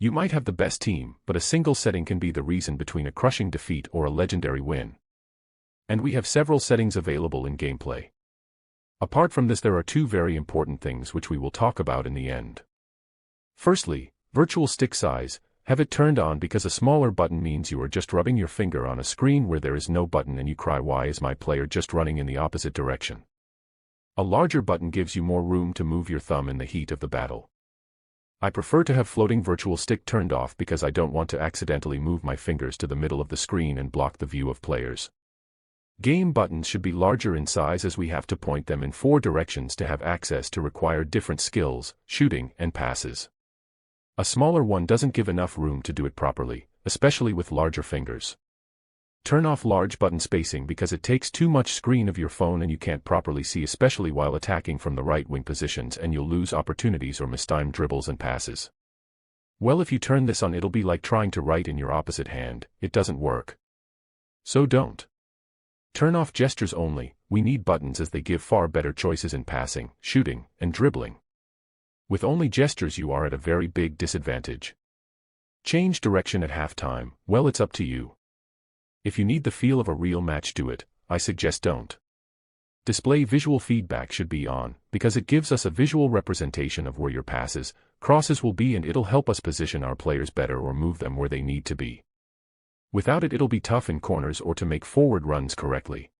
You might have the best team, but a single setting can be the reason between a crushing defeat or a legendary win. And we have several settings available in gameplay. Apart from this, there are two very important things which we will talk about in the end. Firstly, virtual stick size. Have it turned on because a smaller button means you are just rubbing your finger on a screen where there is no button and you cry, why is my player just running in the opposite direction? A larger button gives you more room to move your thumb in the heat of the battle. I prefer to have floating virtual stick turned off because I don't want to accidentally move my fingers to the middle of the screen and block the view of players. Game buttons should be larger in size as we have to point them in 4 directions to have access to require different skills, shooting, and passes. A smaller one doesn't give enough room to do it properly, especially with larger fingers. Turn off large button spacing because it takes too much screen of your phone and you can't properly see, especially while attacking from the right wing positions, and you'll lose opportunities or mistimed dribbles and passes. Well, if you turn this on, it'll be like trying to write in your opposite hand. It doesn't work. So don't. Turn off gestures only. We need buttons as they give far better choices in passing, shooting, and dribbling. With only gestures you are at a very big disadvantage. Change direction at halftime. Well, it's up to you. If you need the feel of a real match, do it. I suggest don't. Display visual feedback should be on, because it gives us a visual representation of where your passes, crosses will be, and it'll help us position our players better or move them where they need to be. Without it, it'll be tough in corners or to make forward runs correctly.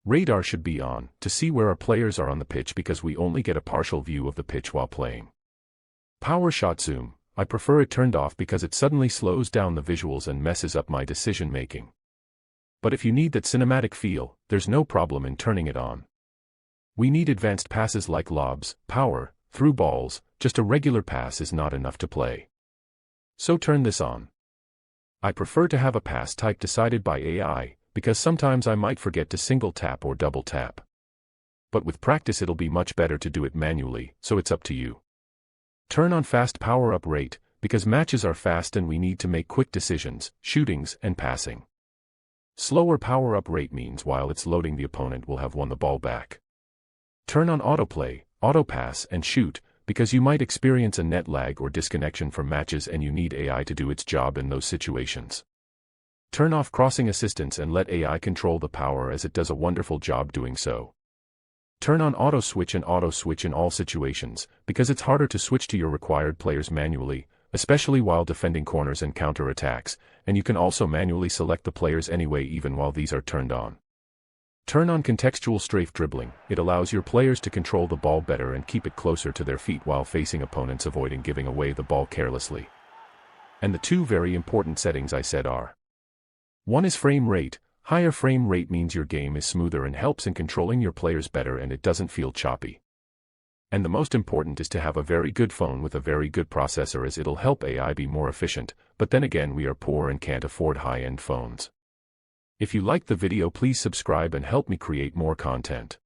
Radar should be on, to see where our players are on the pitch, because we only get a partial view of the pitch while playing. Power shot zoom. I prefer it turned off because it suddenly slows down the visuals and messes up my decision making. But if you need that cinematic feel, there's no problem in turning it on. We need advanced passes like lobs, power, through balls. Just a regular pass is not enough to play. So turn this on. I prefer to have a pass type decided by AI, because sometimes I might forget to single tap or double tap. But with practice it'll be much better to do it manually, so it's up to you. Turn on fast power-up rate, because matches are fast and we need to make quick decisions, shootings, and passing. Slower power-up rate means while it's loading the opponent will have won the ball back. Turn on autoplay, auto-pass, and shoot, because you might experience a net lag or disconnection from matches and you need AI to do its job in those situations. Turn off crossing assistance and let AI control the power, as it does a wonderful job doing so. Turn on auto switch and auto switch in all situations, because it's harder to switch to your required players manually, especially while defending corners and counter attacks, and you can also manually select the players anyway even while these are turned on. Turn on contextual strafe dribbling. It allows your players to control the ball better and keep it closer to their feet while facing opponents, avoiding giving away the ball carelessly. And the two very important settings I said are: one is frame rate. Higher frame rate means your game is smoother and helps in controlling your players better and it doesn't feel choppy. And the most important is to have a very good phone with a very good processor, as it'll help AI be more efficient, but then again we are poor and can't afford high-end phones. If you liked the video, please subscribe and help me create more content.